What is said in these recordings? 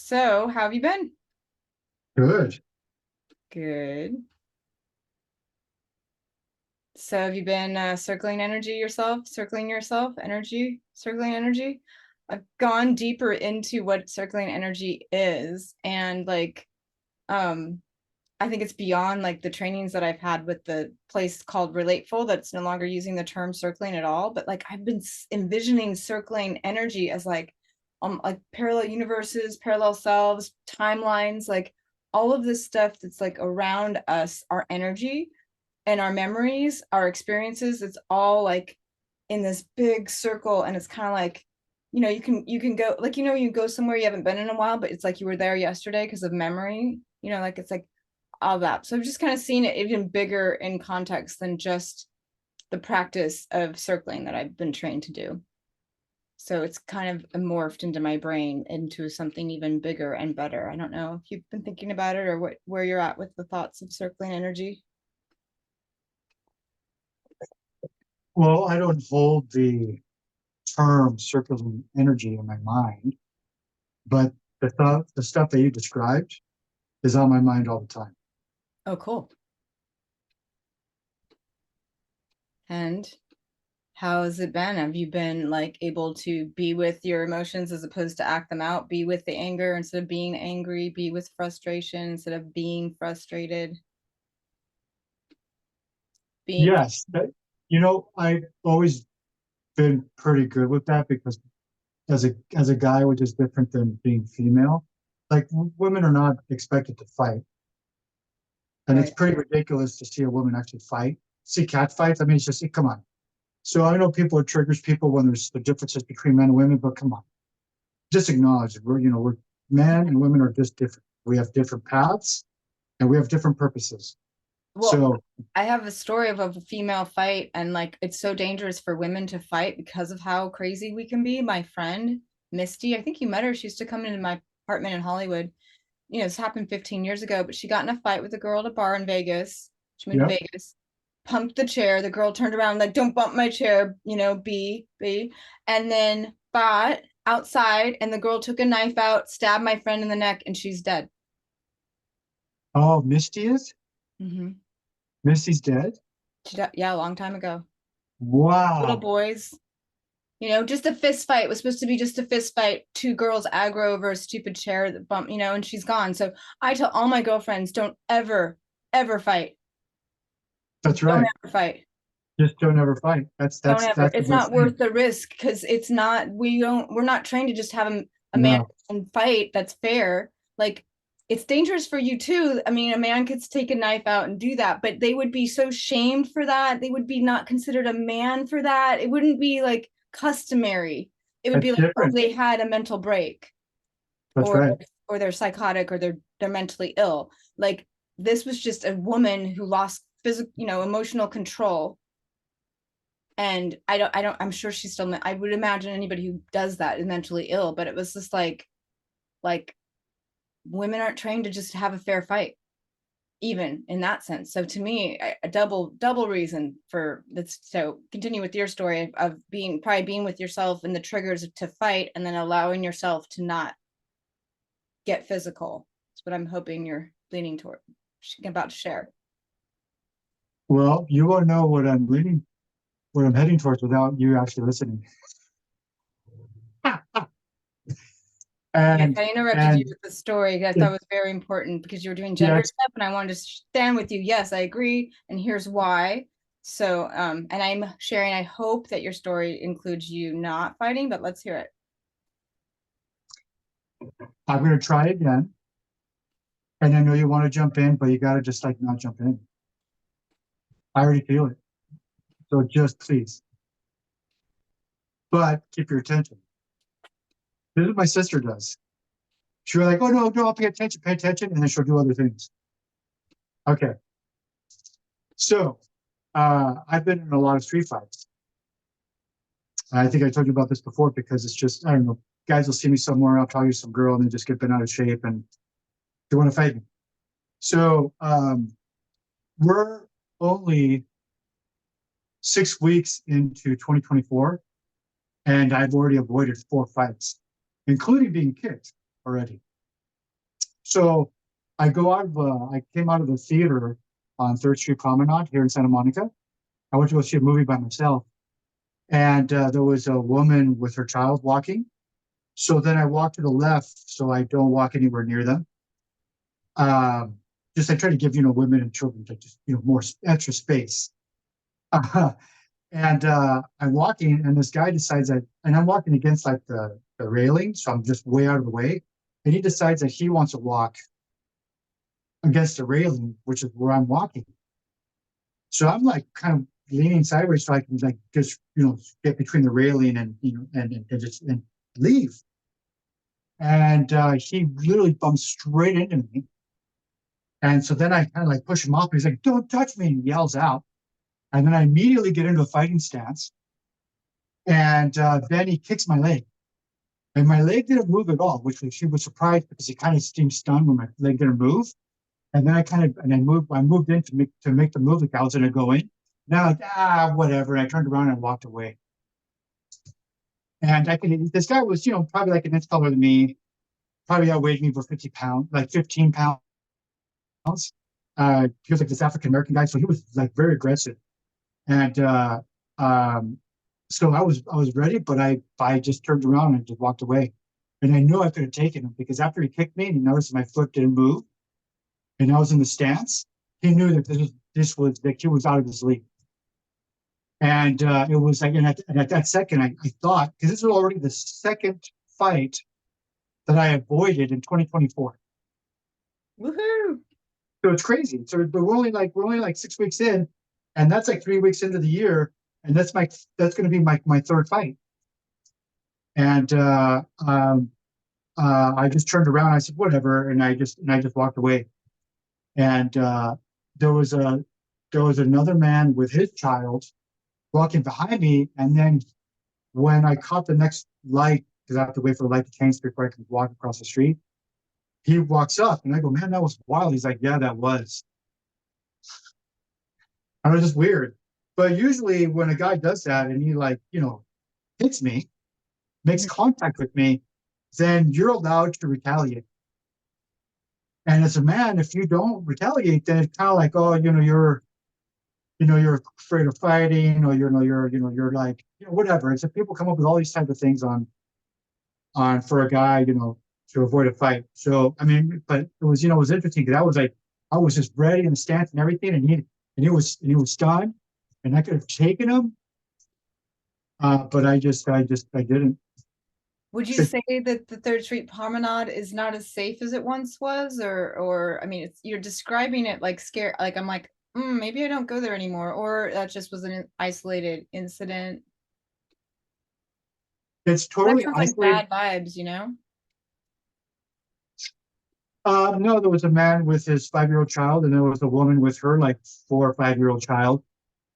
So, how have you been? Good. Good. So, have you been circling energy yourself, circling yourself, energy, circling energy? I've gone deeper into what circling energy is, and um, I think it's beyond like the trainings that I've had with the place called Relateful that's no longer using the term circling at all. But like I've been envisioning circling energy as like parallel universes, parallel selves, timelines, like all of this stuff that's like around us, our energy and our memories, our experiences. It's all like in this big circle, and it's kind of like you can go like you go somewhere you haven't been in a while, but it's like you were there yesterday because of memory. Like it's like all that. So I've just kind of seen it even bigger in context than just the practice of circling that I've been trained to do. So it's kind of morphed into my brain into something even bigger and better. I don't know if you've been thinking about it or where you're at with the thoughts of circling energy. Well, I don't hold the term circling energy in my mind, but the stuff that you described is on my mind all the time. Oh, cool. And how has it been? Have you been like able to be with your emotions as opposed to act them out? Be with the anger instead of being angry, be with frustration instead of being frustrated, being Yes, I've always been pretty good with that because as a guy, which is different than being female, like women are not expected to fight, and it's right. pretty ridiculous to see a woman actually fight. See cat fights. I mean, it's just come on. So I know it triggers people when there's the differences between men and women, but come on, just acknowledge it. We're men and women are just different. We have different paths and we have different purposes. Well, So I have a story of a female fight, and like it's so dangerous for women to fight because of how crazy we can be. My friend Misty, I think you met her. She used to come into my apartment in Hollywood. This happened 15 years ago, but she got in a fight with a girl at a bar in Vegas. She moved to yeah. Vegas, pumped the chair. The girl turned around, like, don't bump my chair, B. And then fought outside, and the girl took a knife out, stabbed my friend in the neck, and she's dead. Oh, Misty is? Mm-hmm. Misty's dead? Yeah, a long time ago. Little Wow. boys. Just a fist fight. It was supposed to be just a fist fight. Two girls aggro over a stupid chair that bump, and she's gone. So I tell all my girlfriends, don't ever, ever fight. That's Don't right. ever fight. Just don't ever fight. Don't ever. That's the It's best not worth thing. the risk because we're not trained to just have a man No, and fight that's fair. Like it's dangerous for you too. I mean, a man could take a knife out and do that, but they would be so shamed for that. They would be not considered a man for that. It wouldn't be like customary. It would be that's like, oh, different. they had a mental break That's or right. or they're psychotic or they're mentally ill. Like this was just a woman who lost physical, emotional control. And I'm sure she's still, I would imagine anybody who does that is mentally ill, but it was just like women aren't trained to just have a fair fight, even in that sense. So to me, a double reason for this. So continue with your story of being with yourself and the triggers to fight, and then allowing yourself to not get physical. That's what I'm hoping you're leaning toward, about to share. Well, you won't know what I'm heading towards without you actually listening. Yes, And I interrupted you and with the story. I thought it, it was very important because you were doing yeah, gender stuff, and I wanted to stand with you. Yes, I agree, and here's why. So, and I'm sharing. I hope that your story includes you not fighting, but let's hear it. I'm gonna try again. And I know you want to jump in, but you gotta just like not jump in. I already feel it. So just please. But keep your attention. This is what my sister does. She'll be like, oh no, no, pay attention, and then she'll do other things. Okay. So I've been in a lot of street fights. I think I told you about this before because it's just, I don't know, guys will see me somewhere, I'll talk to some girl and they just get bent out of shape and they want to fight me. So we're only 6 weeks into 2024, and I've already avoided 4 fights, including being kicked already. So I came out of the theater on Third Street Promenade here in Santa Monica. I went to go see a movie by myself, and there was a woman with her child walking. So then I walked to the left so I don't walk anywhere near them. Um, just I try to give women and children just more extra space. And I'm walking, and this guy decides and I'm walking against like the railing, so I'm just way out of the way. And he decides that he wants to walk against the railing, which is where I'm walking. So I'm like kind of leaning sideways so I can like just get between the railing and and leave. And he literally bumps straight into me. And so then I kind of like push him off. He's like, "Don't touch me!" And he yells out. And then I immediately get into a fighting stance. And then he kicks my leg. And my leg didn't move at all, which she was surprised because he kind of seemed stunned when my leg didn't move. And then I moved in to make the move like I was gonna go in. Now like whatever. And I turned around and walked away. And this guy was, probably like an inch taller than me, probably outweighed me for 50 pounds, like 15 pounds. He was like this African American guy, so he was like very aggressive. And um, so I was ready, but I just turned around and just walked away. And I knew I could have taken him because after he kicked me and he noticed my foot didn't move and I was in the stance, he knew that this was that he was out of his league. And it was like, and at that second, I thought, because this was already the second fight that I avoided in 2024. Woohoo! So it's crazy. So but we're only like 6 weeks in, and that's like 3 weeks into the year, and that's going to be my third fight. And I just turned around. I said whatever, and I just walked away. And there was another man with his child walking behind me, and then when I caught the next light, because I have to wait for the light to change before I can walk across the street, he walks up, and I go, "Man, that was wild." He's like, "Yeah, that was." I was just weird. But usually when a guy does that and he like, hits me, makes contact with me, then you're allowed to retaliate. And as a man, if you don't retaliate, then it's kind of like, oh, you're afraid of fighting, or you're like, whatever. And so people come up with all these types of things on for a guy, to avoid a fight. So I mean, but it was interesting because I was just ready in the stance and everything, and he was stunned, and I could have taken him, but I didn't. Would you say that the Third Street Promenade is not as safe as it once was, or I mean, you're describing it like scare, like I'm like, maybe I don't go there anymore, or that just was an isolated incident. It's That totally sounds like isolated. bad vibes. No, there was a man with his 5-year-old child, and there was a woman with her like 4 or 5-year-old child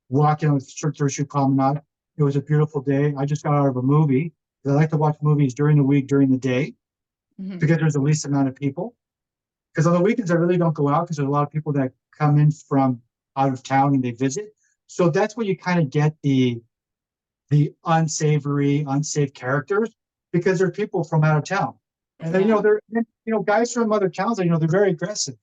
walking on the Third Street Promenade. It was a beautiful day. I just got out of a movie. I like to watch movies during the week, during the day, because there's the least amount of people. Because on the weekends, I really don't go out because there's a lot of people that come in from out of town and they visit. So that's where you kind of get the unsavory, unsafe characters because they're people from out of town. And then, they're, guys from other towns, they're very aggressive.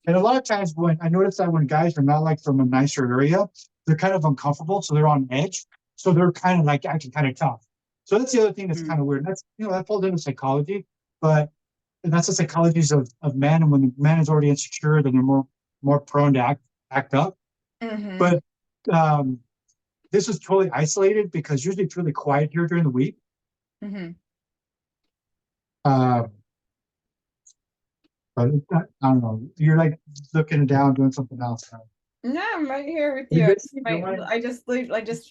And a lot of times when I notice that when guys are not like from a nicer area, they're kind of uncomfortable. So they're on edge. So they're kind of like acting kind of tough. So that's the other thing that's kind of weird. That's, that falls into psychology, but that's the psychologies of men. And when the man is already insecure, then they're more prone to act up. But this was totally isolated because usually it's really quiet here during the week. But I don't know. You're like looking down, doing something else. No, I'm right here with You you. good? I just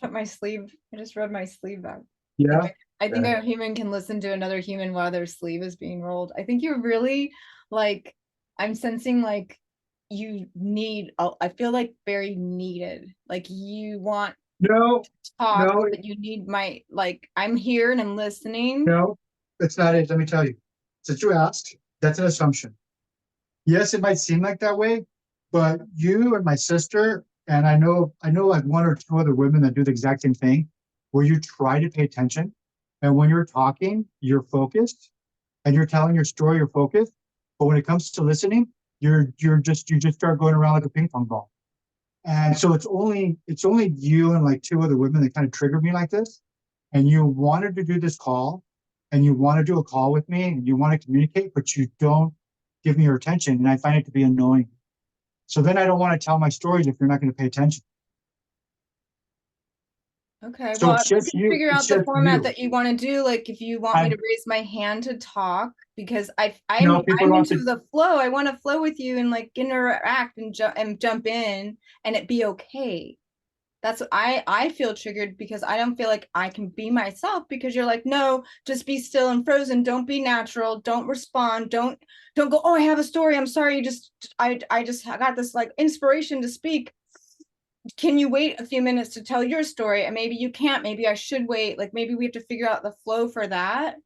put my sleeve. I just rubbed my sleeve back. Yeah. I think a human can listen to another human while their sleeve is being rolled. I think you're really like, I'm sensing like you need, I feel like very needed. Like you want No, to talk, no, but you need like, I'm here and I'm listening. no, that's not it. Let me tell you. Since you asked, that's an assumption. Yes, it might seem like that way, but you and my sister, and I know like one or two other women that do the exact same thing, where you try to pay attention, and when you're talking, you're focused, and you're telling your story, you're focused. But when it comes to listening, you just start going around like a ping pong ball. And so it's only you and like two other women that kind of triggered me like this. And you wanted to do this call, and you want to do a call with me, and you want to communicate, but you don't give me your attention, and I find it to be annoying. So then I don't want to tell my stories if you're not going to pay attention. Okay, So well, it's we just can you. figure It's out the just format you. that you want to do. Like, if you want me I to raise my hand to talk, because know people I'm don't into have to. the flow. I want to flow with you and like interact and jump in and it be okay. That's what I feel triggered because I don't feel like I can be myself because you're like, no, just be still and frozen. Don't be natural. Don't respond. Don't go, oh, I have a story. I'm sorry. I just got this like inspiration to speak. Can you wait a few minutes to tell your story? And maybe you can't. Maybe I should wait. Like maybe we have to figure out the flow for that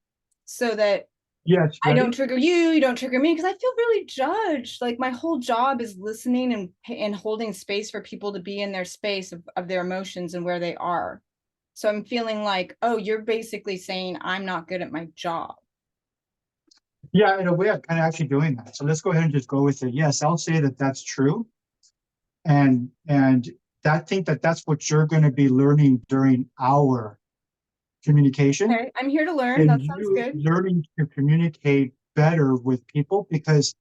so that Yes, I don't ready? trigger you, you don't trigger me because I feel really judged. Like my whole job is listening and holding space for people to be in their space of their emotions and where they are. So I'm feeling like, oh, you're basically saying I'm not good at my job. Yeah, in a way, I'm kind of actually doing that. So let's go ahead and just go with it. Yes, I'll say that that's true, and I think that that's what you're going to be learning during our communication, Okay, I'm here to learn. and That sounds you good. learning to communicate better with people, because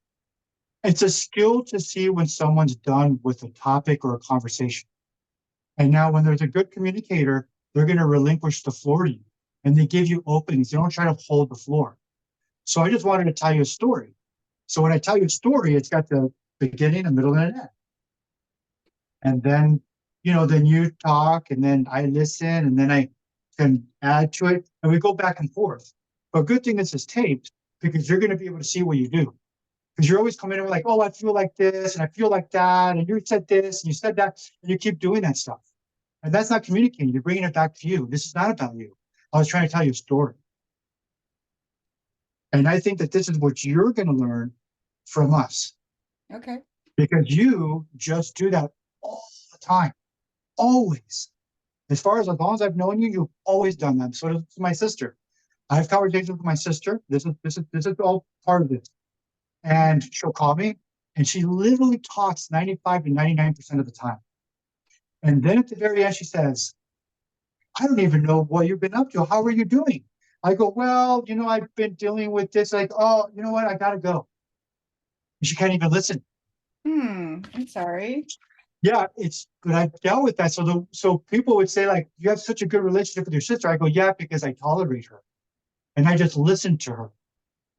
it's a skill to see when someone's done with a topic or a conversation. And now when there's a good communicator, they're going to relinquish the floor to you, and they give you openings. They don't try to hold the floor. So I just wanted to tell you a story. So when I tell you a story, it's got the beginning, a middle, and an end. And then, then you talk, and then I listen, and then I can add to it, and we go back and forth. But good thing this is taped, because you're going to be able to see what you do. Because you're always coming in with like, oh, I feel like this, and I feel like that, and you said this, and you said that, and you keep doing that stuff. And that's not communicating. You're bringing it back to you. This is not about you. I was trying to tell you a story. And I think that this is what you're going to learn from us, Okay. because you just do that all the time, always. As long as I've known you, you've always done that. So does my sister. I have conversations with my sister. This is all part of this. And she'll call me, and she literally talks 95 to 99% of the time. And then at the very end, she says, I don't even know what you've been up to. How are you doing? I go, well, I've been dealing with this. Like, oh, you know what? I gotta go. And she can't even listen. I'm sorry. Yeah, but I've dealt with that. So people would say, like, you have such a good relationship with your sister. I go, yeah, because I tolerate her, and I just listen to her.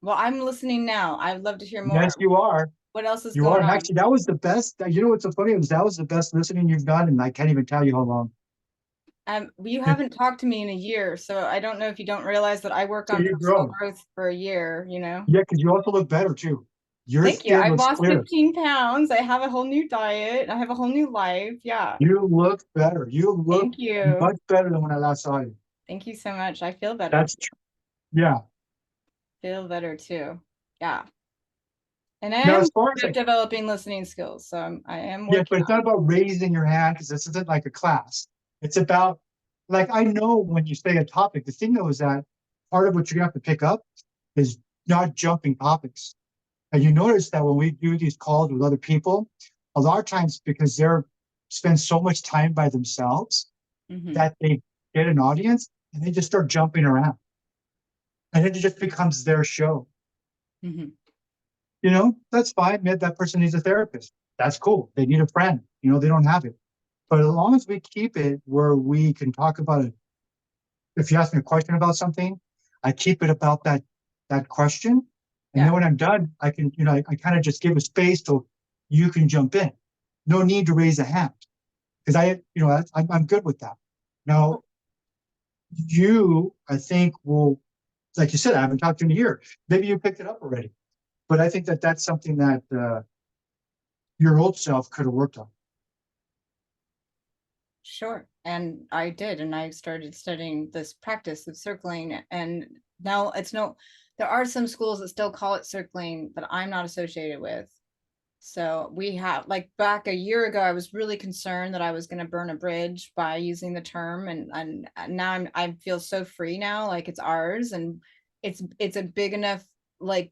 Well, I'm listening now. I'd love to hear more. Yes, you are. What else is You are. going And on? actually, that was the best. You know what's so funny is that was the best listening you've done, and I can't even tell you how long. You haven't talked to me in a year, so I don't know if you don't realize that I work So on you've personal grown. growth for a year, you know? Yeah, because you also look better too. Your Thank you. skin I've looks lost clear. 15 pounds. I have a whole new diet. I have a whole new life. Yeah. You look better. You look Thank you. much better than when I last saw you. Thank you so much. I feel better. That's true. Yeah. Feel better too. Yeah. And I Now, am as far as like, developing listening skills, so I am yes, working but it's not about raising your hand, because this isn't like a class. It's about, like, I know when you say a topic, the thing though is that part of what you're gonna have to pick up is not jumping topics. And you notice that when we do these calls with other people, a lot of times, because they're spend so much time by themselves, on. that they get an audience and they just start jumping around. And it just becomes their show. Hmm. That's fine. Maybe that person needs a therapist. That's cool. They need a friend. They don't have it. But as long as we keep it where we can talk about it, if you ask me a question about something, I keep it about that question. And then Yeah. when I'm done, I can, I kind of just give a space so you can jump in. No need to raise a hand, because I'm good with that. Now, I think, will, like you said, I haven't talked to you in a year. Maybe you picked it up already, but I think that that's something that your old self could have worked on. Sure. And I did. And I started studying this practice of circling. And now there are some schools that still call it circling that I'm not associated with. So we have, like, back a year ago, I was really concerned that I was going to burn a bridge by using the term. And now I feel so free now, like it's ours. And it's a big enough, like,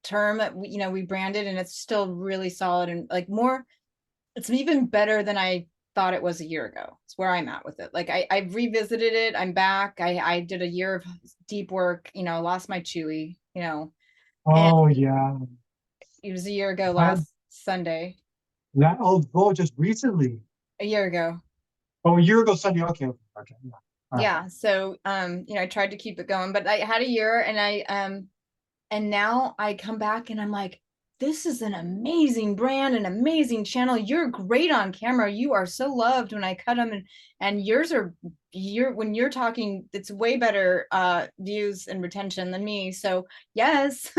term that we branded, and it's still really solid and like more. It's even better than I thought it was a year ago. It's where I'm at with it. Like I revisited it. I'm back. I did a year of deep work. Lost my Chewy. And Oh yeah. it was a year ago That, last Sunday. that oh, just recently. A year ago. Oh, a year ago Sunday. Okay, okay, okay. Yeah. All right. Yeah. So I tried to keep it going, but I had a year, and now I come back and I'm like, this is an amazing brand, an amazing channel. You're great on camera. You are so loved when I cut them, and yours are when you're talking, it's way better views and retention than me. So yes,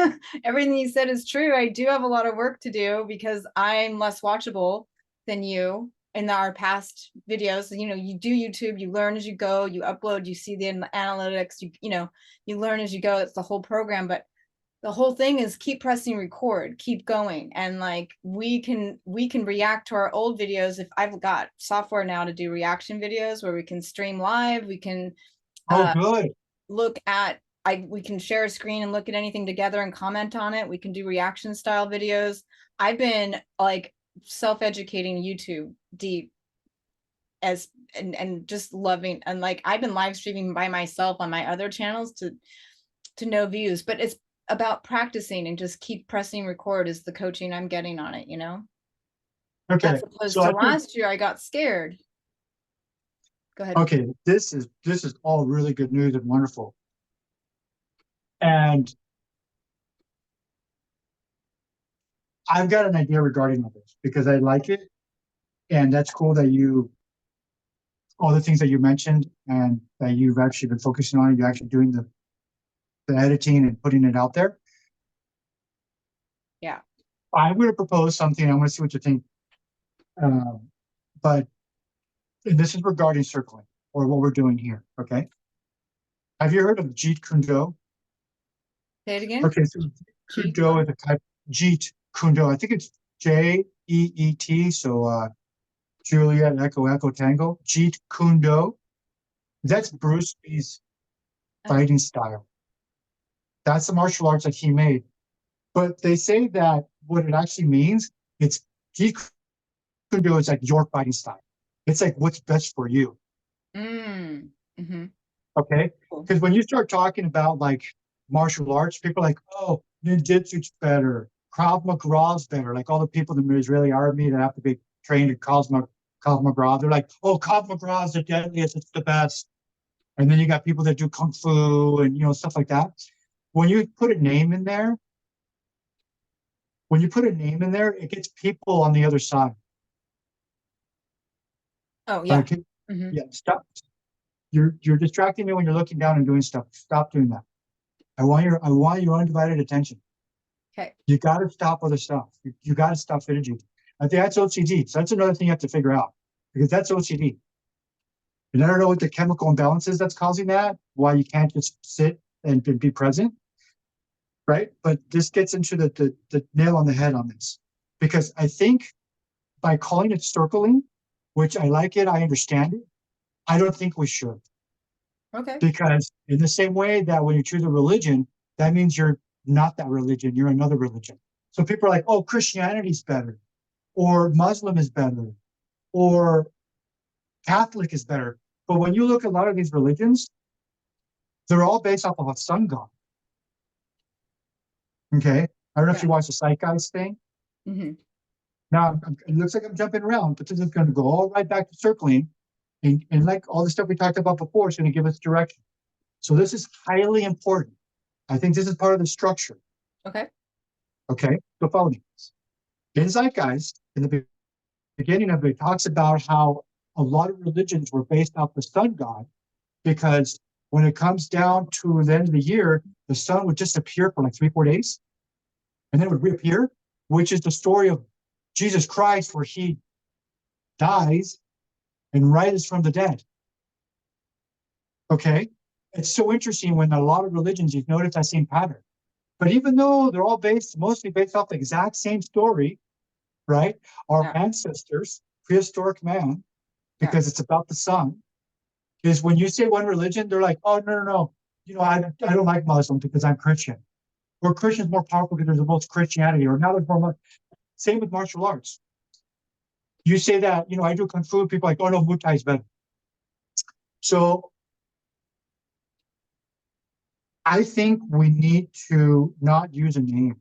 everything you said is true. I do have a lot of work to do because I'm less watchable than you in our past videos. You do YouTube, you learn as you go, you upload, you see the analytics, you learn as you go. It's the whole program, but the whole thing is keep pressing record, keep going, and like we can react to our old videos. If I've got software now to do reaction videos where we can stream live, we can Oh, uh good. look at we can share a screen and look at anything together and comment on it. We can do reaction style videos. I've been like self-educating YouTube deep as and just loving, and like I've been live streaming by myself on my other channels to no views, but it's about practicing and just keep pressing record is the coaching I'm getting on it, Okay. as opposed So to I think last year I got scared. Go ahead. okay, this is all really good news and wonderful. And I've got an idea regarding all this because I like it. And that's cool that all the things that you mentioned and that you've actually been focusing on, you're actually doing the editing and putting it out there. Yeah. I'm going to propose something. I want to see what you think. Um, but this is regarding circling or what we're doing here. Okay. Have you heard of Jeet Kune Do? Say it again. Okay. So Kune Cheat Do what? is a type Jeet Kune Do. I think it's Jeet. So, Juliet, Echo, Echo, Tango, Jeet Kune Do. That's Bruce Lee's Oh. fighting style. That's the martial arts that he made. But they say that what it actually means, it's Jeet Kune Do is like your fighting style. It's like what's best for you. Mm-hmm. Okay. Cool. Because when you start talking about like martial arts, people are like, oh, ninjutsu's better, Krav Maga's better. Like all the people in the Israeli army that have to be trained in Krav Maga, they're like, oh, Krav Maga is the deadliest, it's the best. And then you got people that do kung fu and stuff like that. When you put a name in there, it gets people on the other side. Oh yeah. Like, Mm-hmm. yeah, stop. You're distracting me when you're looking down and doing stuff. Stop doing that. I want your undivided attention. Okay. You got to stop other stuff. You got to stop energy. I think that's OCD. So that's another thing you have to figure out because that's OCD. And I don't know what the chemical imbalance is that's causing that, why you can't just sit and be present, right? But this gets into the nail on the head on this. Because I think by calling it circling, which I like it, I understand it, I don't think we should. Okay. Because in the same way that when you choose a religion, that means you're not that religion, you're another religion. So people are like, oh, Christianity's better, or Muslim is better, or Catholic is better. But when you look at a lot of these religions, they're all based off of a sun god. Okay. I don't know if Yeah. you watch the Zeitgeist thing. Mm-hmm. Now, it looks like I'm jumping around, but this is going to go all right back to circling. And like all the stuff we talked about before, it's going to give us direction. So this is highly important. I think this is part of the structure. Okay. Okay. So follow me. In Zeitgeist, in the beginning of it, talks about how a lot of religions were based off the sun god because when it comes down to the end of the year, the sun would just appear for like 3, 4 days and then it would reappear, which is the story of Jesus Christ where he dies and rises from the dead. Okay. It's so interesting when a lot of religions, you've noticed that same pattern. But even though they're all mostly based off the exact same story, right? Our Yeah. ancestors, prehistoric man, Yeah. because it's about the sun, is when you say one religion, they're like, oh, no, no, no. I don't like Muslim because I'm Christian. or Christian's more powerful because there's the most Christianity, or now there's more. Same with martial arts. You say that, I do Kung Fu, people are like, oh no, Muay Thai is better. So I think we need to not use a name.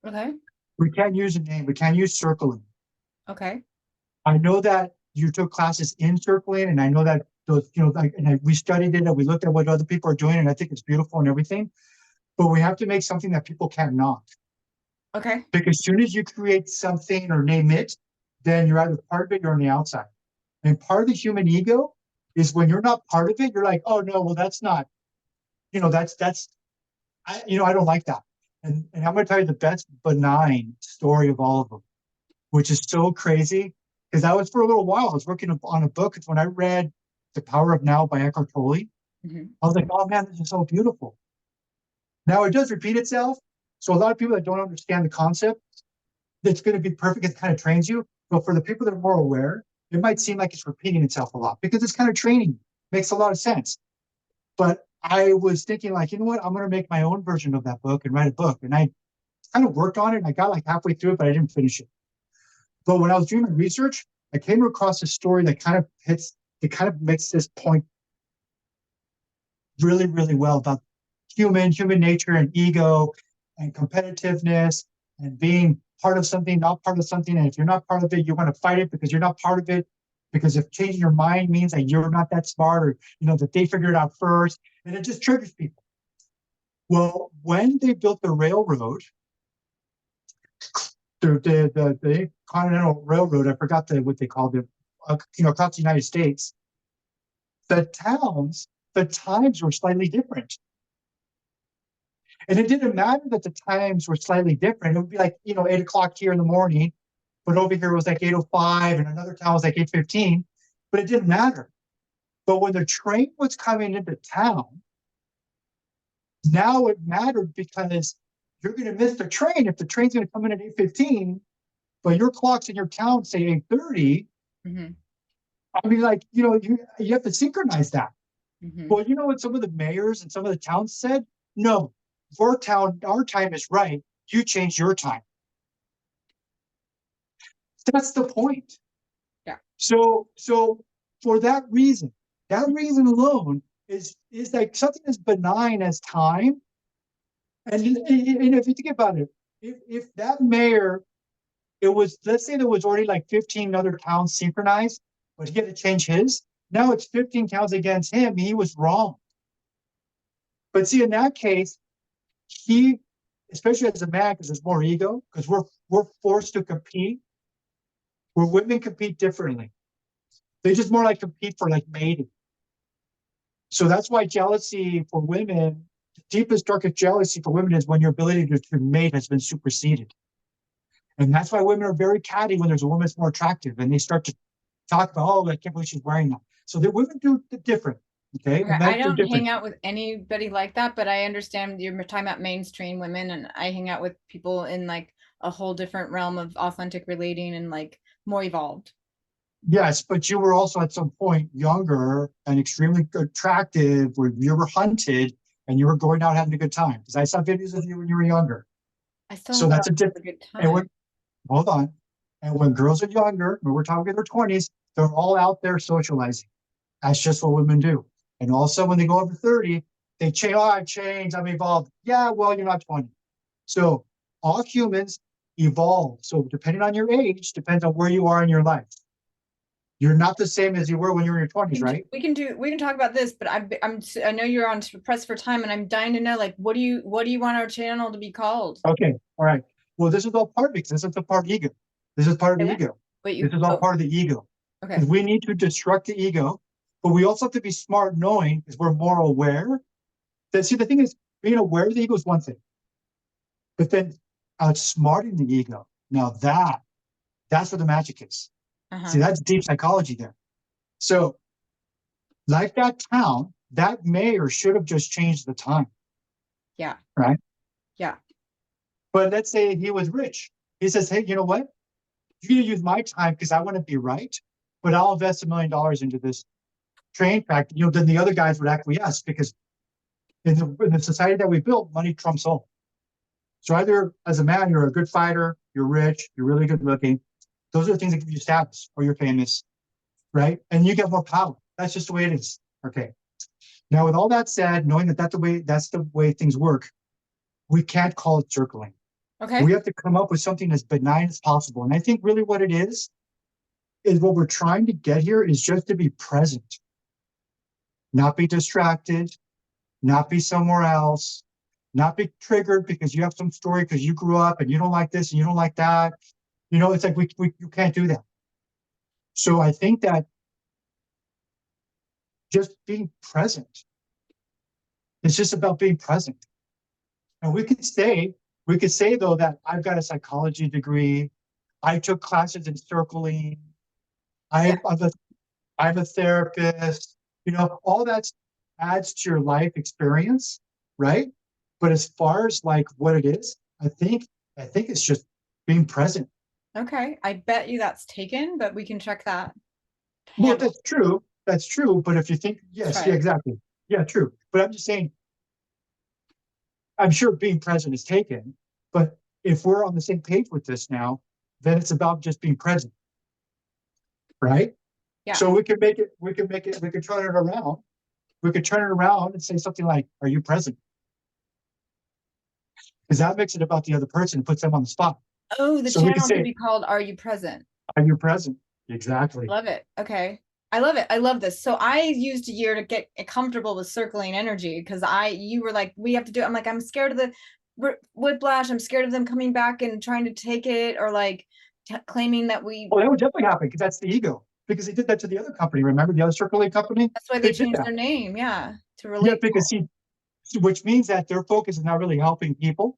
Okay. We can't use a name. We can't use circling. Okay. I know that you took classes in circling, and I know that those, we studied it and we looked at what other people are doing, and I think it's beautiful and everything. But we have to make something that people can't knock. Okay. Because as soon as you create something or name it, then you're either part of it or on the outside. And part of the human ego is when you're not part of it, you're like, oh no, well, that's not, I don't like that. And I'm going to tell you the best benign story of all of them, which is so crazy. Because that was for a little while. I was working on a book. It's when I read The Power of Now by Eckhart Tolle. Mm-hmm. I was like, oh man, this is so beautiful. Now it does repeat itself. So a lot of people that don't understand the concept, it's going to be perfect. It kind of trains you. But for the people that are more aware, it might seem like it's repeating itself a lot because it's kind of training. Makes a lot of sense. But I was thinking like, you know what? I'm going to make my own version of that book and write a book. And I kind of worked on it and I got like halfway through it, but I didn't finish it. But when I was doing my research, I came across a story that kind of makes this point really, really well about human nature and ego and competitiveness and being part of something, not part of something. And if you're not part of it, you're going to fight it because you're not part of it. Because if changing your mind means that you're not that smart, or that they figured it out first, and it just triggers people. Well, when they built the railroad, the Continental Railroad, I forgot what they called it, across the United States, the times were slightly different. And it didn't matter that the times were slightly different. It would be like, 8 o'clock here in the morning, but over here it was like 8:05, and another town was like 8:15, but it didn't matter. But when the train was coming into town, now it mattered because you're going to miss the train if the train's going to come in at 8:15, but your clocks in your town say 8:30. Mm-hmm. I mean, like, you have to synchronize that. Mm-hmm. Well, you know what some of the mayors and some of the towns said? No, our time is right. You change your time. That's the point. Yeah. So for that reason alone is like something as benign as time. And if you think about it, if that mayor, let's say there was already like 15 other towns synchronized, but he had to change his. Now it's 15 towns against him. He was wrong. But see, in that case, especially as a man, because there's more ego, because we're forced to compete, where women compete differently. They just more like compete for like mating. So that's why jealousy for women, the deepest, darkest jealousy for women is when your ability to mate has been superseded. And that's why women are very catty when there's a woman that's more attractive, and they start to talk about, oh, I can't believe she's wearing that. So the women do different. Okay. Okay, And I men do don't hang different. out with anybody like that, but I understand you're talking about mainstream women, and I hang out with people in like a whole different realm of authentic relating and like more evolved. Yes, but you were also at some point younger and extremely attractive, where you were hunted and you were going out having a good time. Because I saw videos of you when you were younger. I still So have that's a a different. good And time. hold on. And when girls are younger, when we're talking in their 20s, they're all out there socializing. That's just what women do. And all of a sudden, when they go over 30, they change. Oh, I've changed. I'm evolved. Yeah, well, you're not 20. So all humans evolve. So depending on your age, depends on where you are in your life. You're not the same as you were when you were in your 20s, right? We can talk about this, but I know you're on press for time, and I'm dying to know, like, what do you want our channel to be called? Okay. All right. Well, this is all part of it. This is the part of ego. This is part of the Okay. ego. Wait, This is all part of the ego. okay. Because we need to destruct the ego, but we also have to be smart, knowing, because we're more aware. That, see, the thing is, being aware of the ego is one thing, but then outsmarting the ego. Now that's where the magic is. See, that's deep psychology there. So, like that town, that mayor should have just changed the time. Yeah. Right. Yeah. But let's say he was rich. He says, hey, you know what? You're going to use my time because I want to be right, but I'll invest $1 million into this train track. Then the other guys would acquiesce because in the society that we built, money trumps all. So either as a man, you're a good fighter, you're rich, you're really good looking. Those are the things that give you status, or you're famous, right? And you get more power. That's just the way it is. Okay. Now, with all that said, knowing that that's the way things work, we can't call it circling. Okay. We have to come up with something as benign as possible. And I think really what it is what we're trying to get here is just to be present, not be distracted, not be somewhere else, not be triggered because you have some story because you grew up and you don't like this and you don't like that. You know, it's like you can't do that. So I think that just being present, it's just about being present. And we could say though that I've got a psychology degree, I took classes in circling, Yeah. I'm a therapist, you know, all that adds to your life experience, right? But as far as like what it is, I think it's just being present. Okay. I bet you that's taken, but we can check that Well, handle. that's true. That's true. But if you think, yes, yeah, Right. exactly. Yeah, true. But I'm just saying, I'm sure being present is taken. But if we're on the same page with this now, then it's about just being present, right? Yeah. So we can turn it around. We could turn it around and say something like, "Are you present?" Because that makes it about the other person and puts them on the spot. Oh, the So we can channel could say, be called Are You Present? "Are you present?" Exactly. Love it. Okay. I love it. I love this. So I used a year to get comfortable with circling energy because you were like, we have to do it. I'm like, I'm scared of the whiplash. I'm scared of them coming back and trying to take it or like claiming that we, Well, that would definitely happen because that's the ego. Because they did that to the other company. Remember the other circulating company? that's why they They did changed that. their name. Yeah. To Yeah, relate. because which means that their focus is not really helping people,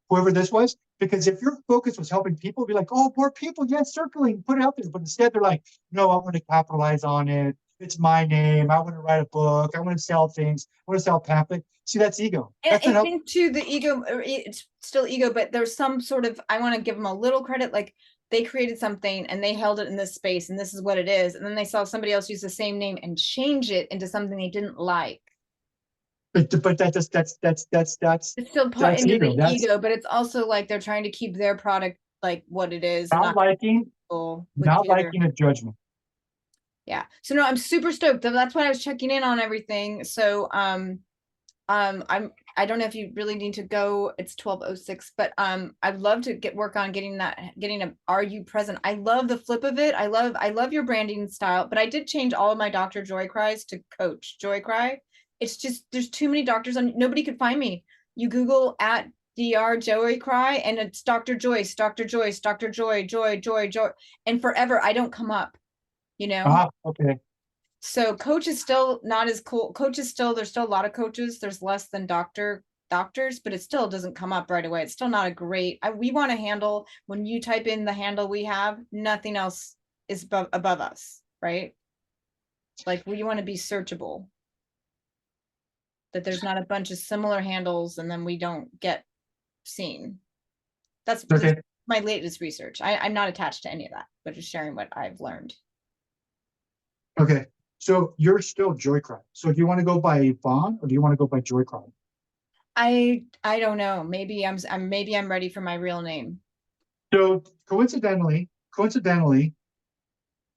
whoever this was. Because if your focus was helping people, be like, oh, more people, yes, circling, put it out there. But instead, they're like, no, I want to capitalize on it. It's my name. I want to write a book. I want to sell things. I want to sell pamphlet. See, that's ego. And That's not I help. think too, the ego, it's still ego, but there's some sort of, I want to give them a little credit. Like they created something and they held it in this space and this is what it is. And then they saw somebody else use the same name and change it into something they didn't like. But It's still part that's into the ego. That's ego, but it's also like they're trying to keep their product like what it is and not not liking, with not the other. liking a judgment. Yeah. So no, I'm super stoked. That's why I was checking in on everything. So I don't know if you really need to go. It's 12:06, but I'd love to work on getting a Are You Present? I love the flip of it. I love your branding style, but I did change all of my Dr. Joy cries to Coach Joy Cry. It's just there's too many doctors on, nobody could find me. You Google at Dr. Joy Cry and it's Dr. Joyce, Dr. Joyce, Dr. Joy, Joy, Joy, Joy, and forever I don't come up, you know? Ah, okay. So coach is still not as cool. Coach is still, there's still a lot of coaches. There's less than doctors, but it still doesn't come up right away. It's still not a great, we want to handle, when you type in the handle we have, nothing else is above us, right? Like we want to be searchable, that there's not a bunch of similar handles and then we don't get seen. That's Okay. my latest research. I'm not attached to any of that, but just sharing what I've learned. Okay. So you're still Joycry. So do you want to go by Vaughn or do you want to go by Joycry? I don't know. Maybe I'm ready for my real name. So coincidentally,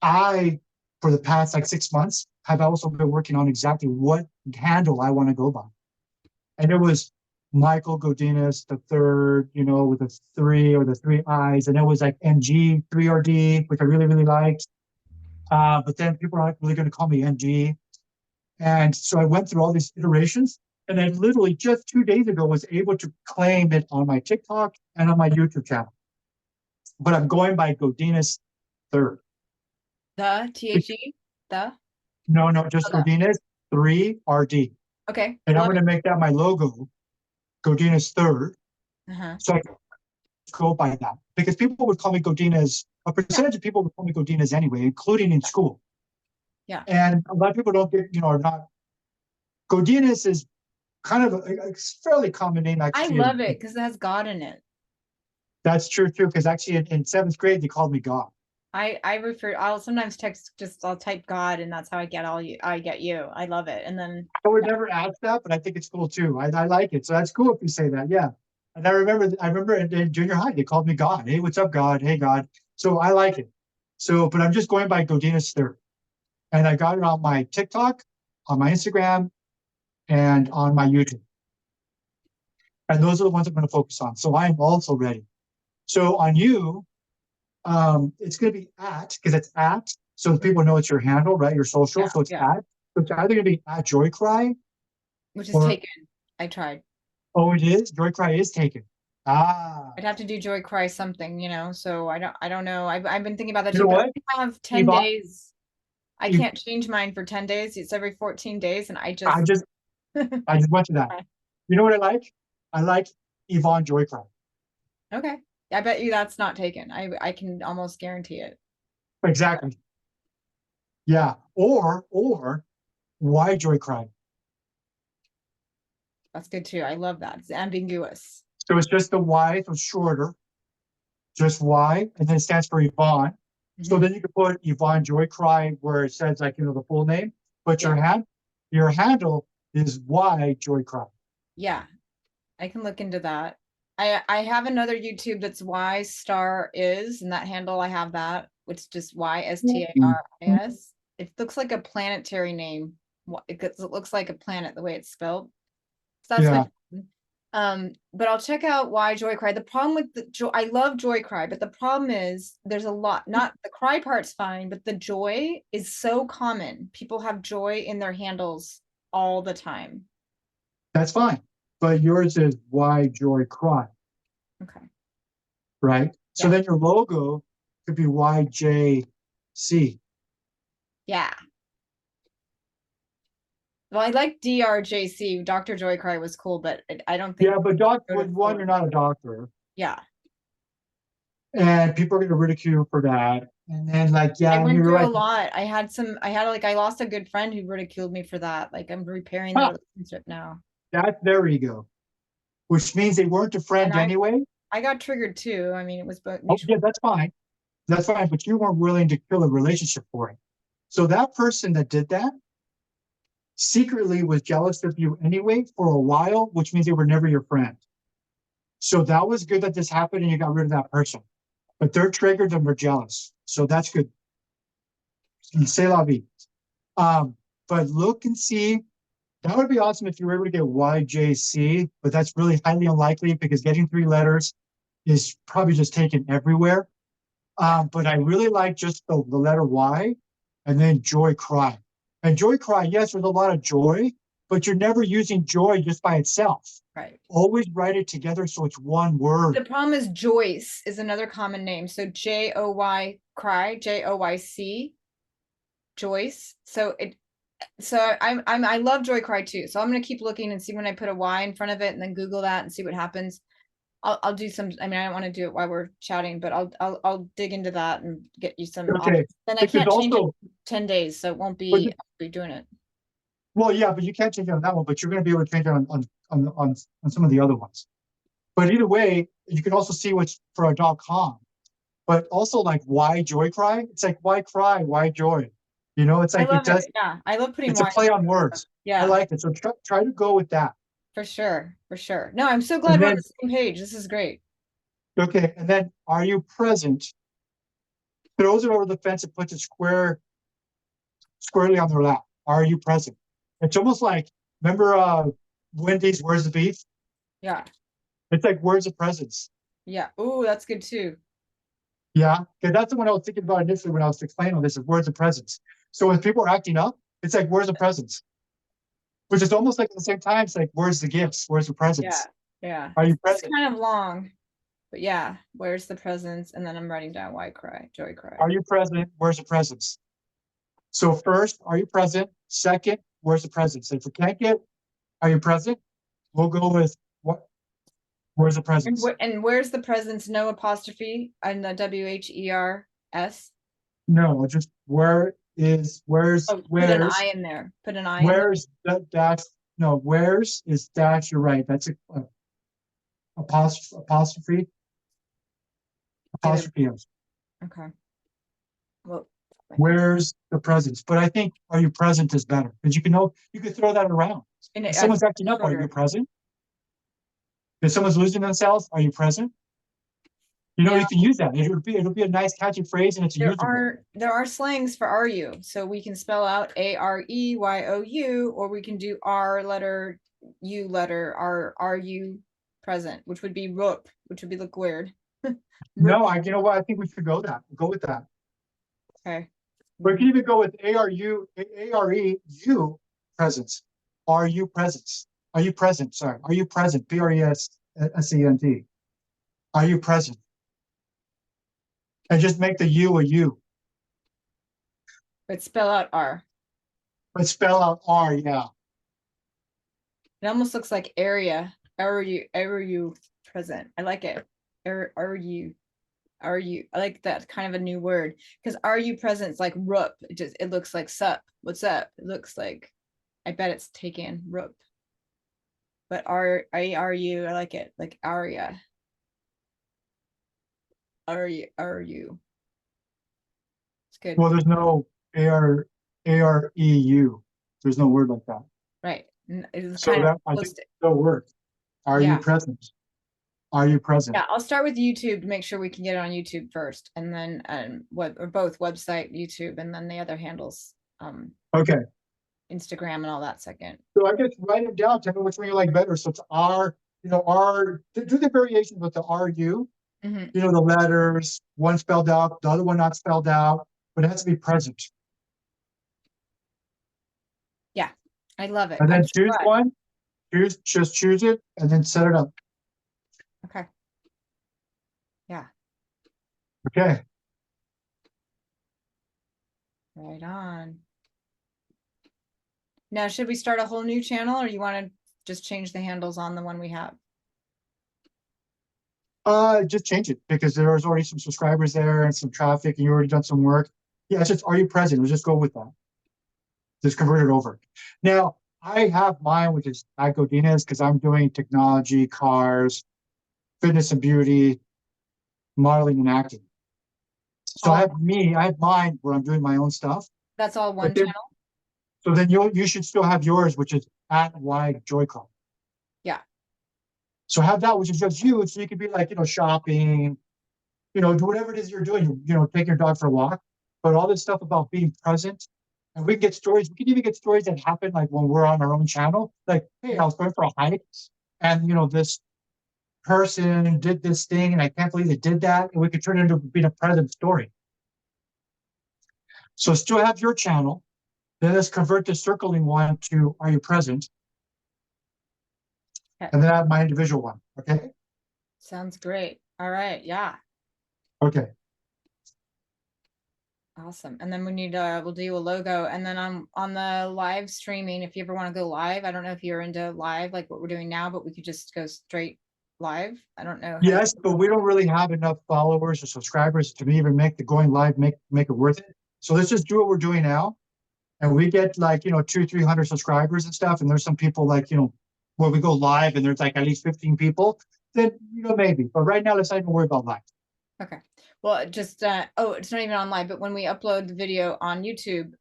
I, for the past like 6 months, have also been working on exactly what handle I want to go by. And it was Michael Godinez the third, you know, with the three or the three I's. And it was like MG 3RD, which I really, really liked. But then people are not really going to call me MG. And so I went through all these iterations. And then literally just 2 days ago was able to claim it on my TikTok and on my YouTube channel. But I'm going by Godinez third. The THE? The? No, just Okay. Godinez 3RD. Okay. And I'm Love going to make that my logo, Godinez third. Uh-huh. So I can go by that. Because people would call me Godinez, a percentage of people would call me Godinez anyway, including in school. Yeah. And a lot of people don't get, are not. Godinez is kind of a fairly common name, I actually. love it because it has God in it. That's true, too, because actually in seventh grade, they called me God. I'll sometimes text, I'll type God, and that's how I get you. I love it. And then I would never ask that, but I think it's cool too. I like it. So that's cool if you say that. Yeah. And I remember in junior high, they called me God. Hey, what's up, God? Hey, God. So I like it. So, but I'm just going by Godina's theory. And I got it on my TikTok, on my Instagram, and on my YouTube. And those are the ones I'm going to focus on. So I'm also ready. So on you, it's going to be at, because it's at, so people know it's your handle, right? Your social. yeah, So it's yeah, at. So it's either going to be at Joycry which is or, taken. I tried. oh, it is? Joycry is taken. Ah, I'd have to do Joy Cry something, so I don't know. I've been thinking about that you too, know but what? I have 10 Yvonne, days. I Yv- can't change mine for 10 days. It's every 14 days, and I just, I just went to that. You know what I like? I like Yvonne Joycry. okay. I bet you that's not taken. I can almost guarantee it. Exactly. Yeah. Or why Joycry? That's good too. I love that. It's ambiguous. So it's just the Y, so it's shorter, just Y, and then it stands for Yvonne. So Mhm. then you can put Yvonne Joycry where it says like, the full name, but Yeah. your handle is Y Joycry. Yeah. I can look into that. I have another YouTube that's Y Star is, and that handle I have that, which is just YSTARIS. It looks like a planetary name. It looks like a planet the way it's spelled. So that's Yeah, been fun. But I'll check out why Joy Cry. The problem with the joy, I love Joy Cry, but the problem is there's a lot, not the cry part's fine, but the joy is so common. People have joy in their handles all the time. that's fine. But yours is Y Joycry, Okay. right? So Yeah. then your logo could be YJC. Yeah. Well, I like DRJC. Dr. Joy Cry was cool, but I don't think Yeah, but doc, voted one, for. you're not a doctor, Yeah. and people are going to ridicule you for that. And then, like, I yeah, and went you're through a right. lot. I lost a good friend who ridiculed me for that. Like I'm repairing the Huh, relationship now. that's their ego, which means they weren't a And friend anyway. I got triggered too. I mean, it was both Oh, yeah, mutual. that's fine. That's fine. But you weren't willing to kill a relationship for it. So that person that did that secretly was jealous of you anyway for a while, which means they were never your friend. So that was good that this happened and you got rid of that person. But they're triggered and we're jealous. So that's good. C'est la vie. But look and see. That would be awesome if you were able to get YJC, but that's really highly unlikely because getting 3 letters is probably just taken everywhere. Yeah. But I really like just the letter Y and then Joy Cry. And Joy Cry, yes, there's a lot of joy, but you're never using joy just by itself. Right. Always write it together so it's one word. The problem is Joyce is another common name. So Joy cry, Joyc, Joyce. I love Joy Cry too. So I'm gonna keep looking and see when I put a Y in front of it and then Google that and see what happens. I'll do some. I mean, I don't want to do it while we're chatting, but I'll dig into that and get you some Okay. options. Then I Because can't change it also, 10 days, so it won't but be I'll be doing it. well, yeah, but you can't change it on that one, but you're going to be able to change it on some of the other ones. But either way, you can also see what's for a .com. But also like why joy cry? It's like why cry? Why joy? It's I like it love does. it. Yeah, I love putting It's a Y. play on words. I Yeah, like it. So try to go with that. for sure, for sure. No, I'm so glad And we're on then the same page. This is great. okay, and then are you present? Throws it over the fence and puts it squarely on their lap. Are you present? It's almost like remember Wendy's Where's the Beef? Yeah, It's like where's the presence? yeah. Ooh, that's good too. Yeah, because that's the one I was thinking about initially when I was explaining all this is where's the presence. So when people are acting up, it's like where's the presence? Which is almost like at the same time, it's like where's the gifts? Where's the Yeah, presence? yeah. Are you It's present? kind of long, but yeah. Where's the presence? And then I'm writing down why cry, joy cry. Are you present? Where's the presence? So first, are you present? Second, where's the presence? If we can't get are you present? We'll go with what where's the presence? And where's the presence? No apostrophe and the WHERS. No, just Oh, put an I in there. Put an I in there. where's that dash no, where's is dash, you're right. That's a apostrophe Either. apostrophe. Okay. Well, Where's the presence? But I think are you present is better because you can know you can throw that around. and If I someone's acting up, are you shorter. present? If someone's losing themselves, are you present? Yeah, You can use that. It'll be a nice catchy phrase and it's usable. there are slangs for are you. So we can spell out AREYOU, or we can do R letter, U letter, are you present, which would be RUP, which would be look weird. RUP. No, you know what? I think we should go with that. Okay. Or you can even go with AREU presence. Are you presence? Are you present? Sorry. Are you present? PRESENT. Are you present? And just make the U a U. But spell out R. But spell out R, yeah. It almost looks like area. Are you present? I like it. Are you? I like that kind of a new word because are you present? It's like rup. It looks like sup. What's up? It looks like. I bet it's taken rup. But are you? I like it. Like aria. Are you? It's good. Well, there's no AREU. There's no word like that. Right. It's So kind of that I think holistic. still works. Are you Yeah. present? Are you present? Yeah, I'll start with YouTube to make sure we can get it on YouTube first, and then or both website, YouTube, and then the other handles, Okay. Instagram and all that second. So I guess write it down. Tell me which one you like better. So it's do the variations with the RU, Mhm. the letters, one spelled out, the other one not spelled out, but it has to be present. Yeah, I love it. And I'm then so choose glad. one, just choose it and then set it up. Okay. Yeah, Okay. right on. Now, should we start a whole new channel, or you want to just change the handles on the one we have? Just change it because there's already some subscribers there and some traffic and you already done some work. Yeah, it's just, are you present? We'll just go with that. Just convert it over. Now, I have mine, which is Godinez, because I'm doing technology, cars, fitness and beauty, modeling and acting. So I have mine where I'm doing my own stuff. That's all one But then, channel? so then you should still have yours, which is at Y Joycon. Yeah. So have that, which is just you, so you can be like, shopping, do whatever it is you're doing, take your dog for a walk. But all this stuff about being present, and we can get stories. We can even get stories that happen like when we're on our own channel. Like, hey, I was going for a hike, and this person did this thing, and I can't believe they did that. And we could turn it into being a present story. So still have your channel. Then let's convert the circling one to are you present? Okay. And then I have my individual one. Okay. Sounds great. All right. Yeah. Okay. Awesome. And then we need we'll do a logo, and then on the live streaming, if you ever want to go live, I don't know if you're into live like what we're doing now, but we could just go straight live. I don't know. Yes, but we don't really have enough followers or subscribers to even make the going live make it worth it. So let's just do what we're doing now. And we get like, 200-300 subscribers and stuff. And there's some people like, where we go live and there's like at least 15 people, then, maybe. But right now, let's not even worry about live. Okay. Well, just it's not even on live, but when we upload the video on YouTube,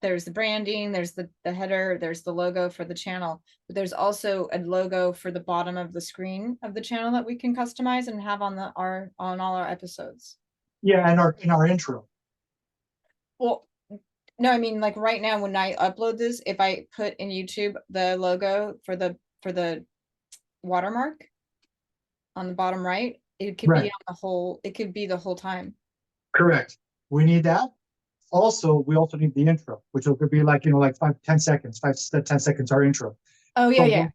there's the branding, there's the header, there's the logo for the channel, but there's also a logo for the bottom of the screen of the channel that we can customize and have on on all our episodes. Yeah, and in our intro. Well, no, I mean like right now when I upload this, if I put in YouTube the logo for the watermark on the bottom right, it could be on the whole, it could be the whole time. Correct. We need that. Also, we also need the intro, which could be like, like 5-10 seconds, 5-10 seconds, our intro. Oh, yeah.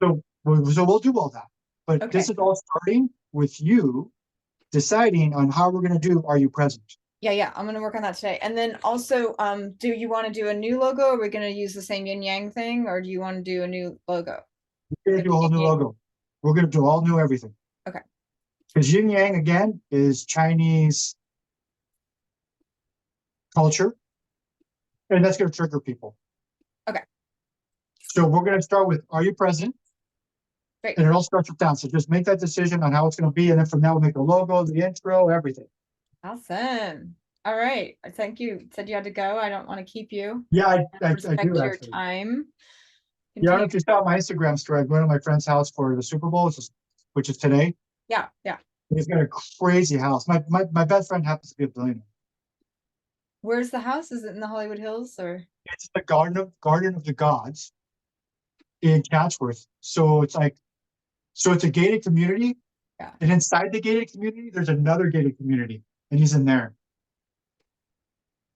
So we'll do all that. But this is all starting with you deciding on how we're going to do Are You Present? Yeah. I'm going to work on that today. And then also, do you want to do a new logo? Or are we going to use the same yin yang thing? Or do you want to do a new logo? We're going to do a whole new logo. We're going to do all new everything. Okay. Because yin yang, again, is Chinese culture. And that's going to trigger people. Okay. So we're going to start with Are You Present? Great. And it all starts with down. So just make that decision on how it's going to be. And then from now, we'll make the logo, the intro, everything. Awesome. All right. Thank you. Said you had to go. I don't want to keep you. Yeah, I Respect do your actually. time. Yeah, I don't know Continue. if you saw my Instagram story. I'm going to my friend's house for the Super Bowl, which is today. Yeah, yeah. He's got a crazy house. My best friend happens to be a billionaire. Where's the house? Is it in the Hollywood Hills or? It's the Garden of the Gods in Chatsworth. So it's a gated community, Yeah. and inside the gated community, there's another gated community, and he's in there.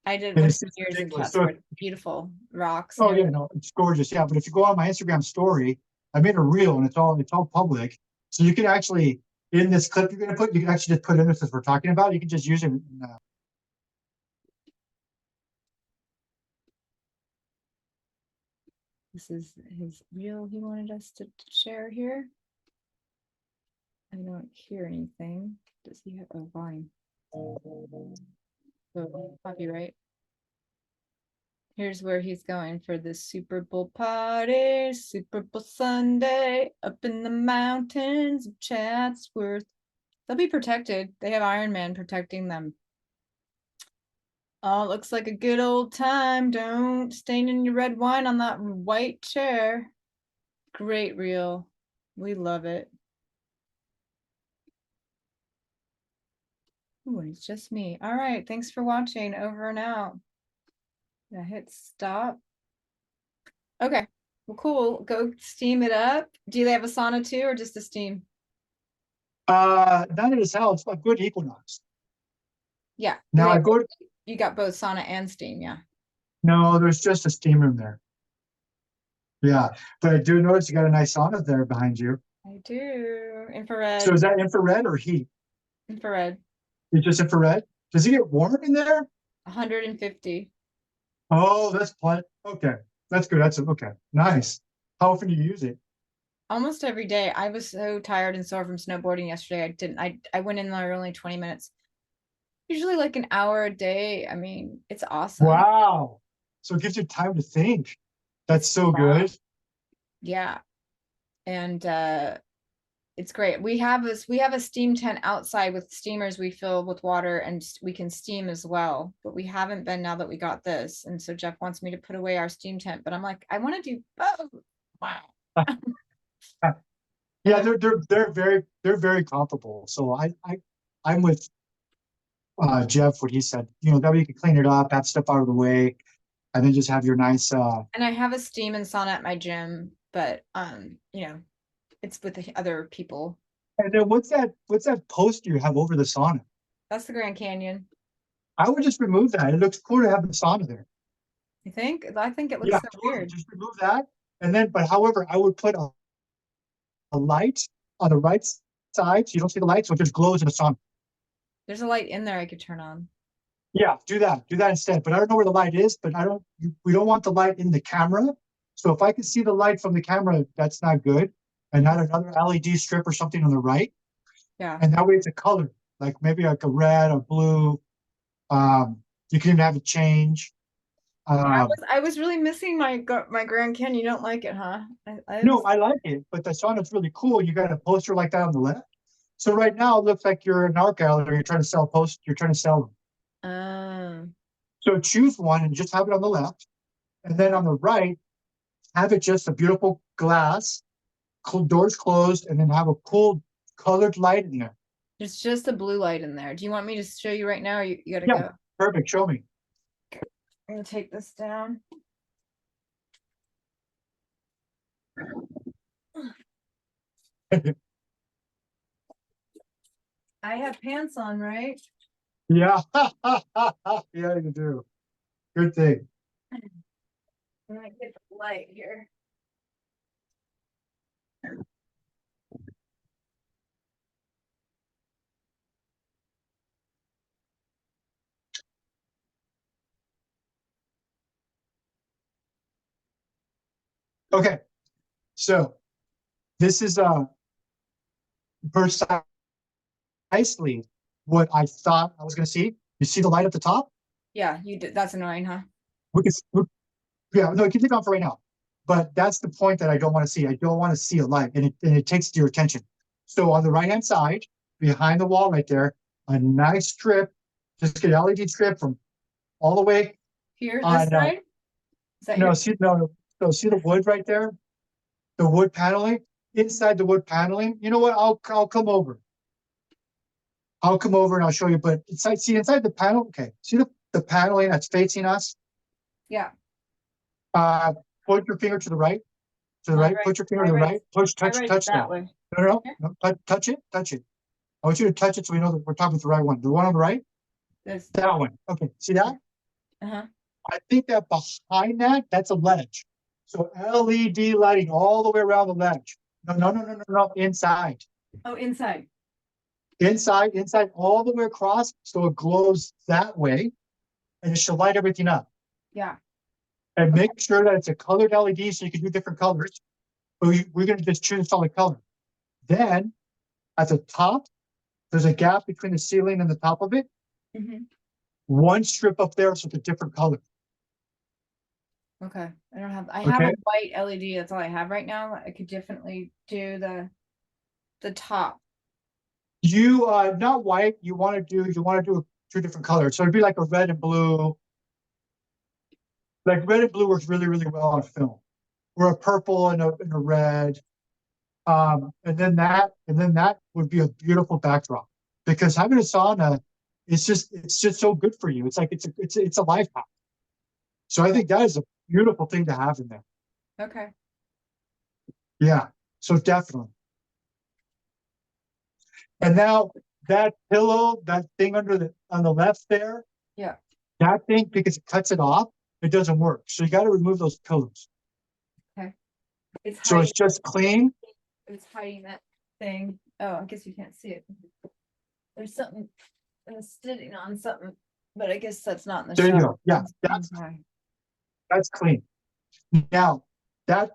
I did And went it's to just years in ridiculous. So, Chatsworth. Beautiful rocks and oh yeah, everything. no, it's gorgeous. Yeah, but if you go on my Instagram story, I made a reel, and it's all public. So you can actually in this clip you're gonna put, you can actually just put in this as we're talking about. You can just use it. This is his reel he wanted us to share here. I don't hear anything. Does he have a volume? So copyright. Here's where he's going for the Super Bowl party, Super Bowl Sunday, up in the mountains of Chatsworth. They'll be protected. They have Iron Man protecting them. Oh, it looks like a good old time. Don't stain in your red wine on that white chair. Great reel. We love it. Ooh, and it's just me. All right. Thanks for watching. Over and out. Yeah, hit stop. Okay. Well, cool. Go steam it up. Do they have a sauna too, or just a steam? Not at his house, but good Equinox. Yeah. Now I go to You got both sauna and steam. Yeah. No, there's just a steam room there. Yeah, but I do notice you got a nice sauna there behind you. I do. So Infrared. is that infrared or heat? Infrared. It's just infrared. Does it get warm in there? 150. Oh, that's plenty. Okay, that's good. That's okay. Nice. How often do you use it? Almost every day. I was so tired and sore from snowboarding yesterday. I went in there only 20 minutes. Usually like an hour a day. I mean, it's awesome. Wow. So it gives you time to think. That's It's so fun. good. Yeah. And it's great. We have a steam tent outside with steamers we fill with water and we can steam as well. But we haven't been now that we got this. And so Jeff wants me to put away our steam tent, but I'm like, I want to do both. Wow. Yeah, they're very comparable. So I'm with Jeff what he said. That way you can clean it up, have stuff out of the way, and then just have your nice And I have a steam and sauna at my gym, but it's with the other people. and then what's that post you have over the sauna? That's the Grand Canyon. I would just remove that. It looks cool to have the sauna there. You think? I think it looks Yeah, so totally. weird. Just remove that. But however, I would put a light on the right side so you don't see the light, so it just glows in the sauna. There's a light in there I could turn on. Yeah, do that. Do that instead. But I don't know where the light is, but we don't want the light in the camera. So if I can see the light from the camera, that's not good. And add another LED strip or something on the right. Yeah. And that way it's a color, like maybe like a red or blue. You can even have it change. Yeah, Um, I was really missing my Grand Canyon. You don't like it, huh? no, I like it, but the sauna's really cool. You got a poster like that on the left. So right now it looks like you're an art gallery. You're trying to sell posts. You're trying to sell them. um, So choose one and just have it on the left. And then on the right, have it just a beautiful glass, doors closed, and then have a cool colored light in there. there's just a blue light in there. Do you want me to show you right now, or you gotta Yeah, go? perfect. Show me. I'm gonna take this down. I have pants on, right? Yeah. Yeah, you do. Good thing. I might get the light here. Okay. So this is precisely what I thought I was going to see. You see the light at the top? Yeah, you did. That's annoying, huh? We can, yeah, no, you can take it off right now. But that's the point that I don't want to see. I don't want to see a light, and it takes your attention. So on the right hand side, behind the wall right there, a nice strip Just get an LED strip from all the way Here, this on, side? Is that no, your? see, no, no, see the wood right there? The wood paneling, inside the wood paneling, you know what, I'll come over. I'll come over and I'll show you, but inside, see inside the panel, okay, see the paneling that's facing us? Yeah. Uh, point your finger to the right, put your finger to the right, push, touch that that. way. No, touch it. I want you to touch it so we know that we're talking with the right one. The one on the right? This. That one. Okay, see that? Uh-huh. I think that behind that's a ledge. So LED lighting all the way around the ledge. No, inside. Oh, inside. Inside, all the way across, so it glows that way, and it should light everything up. Yeah. And make sure that it's a colored LED so you can do different colors. But we're going to just choose a solid color. Then, at the top, there's a gap between the ceiling and the top of it. Mm-hmm. One strip up there, so it's a different color. Okay. I have a white LED. That's all I have right now. I could definitely do the top. You not white. You want to do two different colors. So it'd be like a red and blue. Like red and blue works really, really well on film. Or a purple and a red. And then that would be a beautiful backdrop. Because having a sauna, it's just so good for you. It's like it's a life hack. So I think that is a beautiful thing to have in there. Okay. Yeah. So definitely. And now that pillow, that thing on the left there, yeah, that thing, because it cuts it off, it doesn't work. So you got to remove those pillows. Okay. So it's just clean. It's hiding that thing. Oh, I guess you can't see it. There's something sitting on something, but I guess that's not in the There shower. you go. Yeah, that's clean. Now that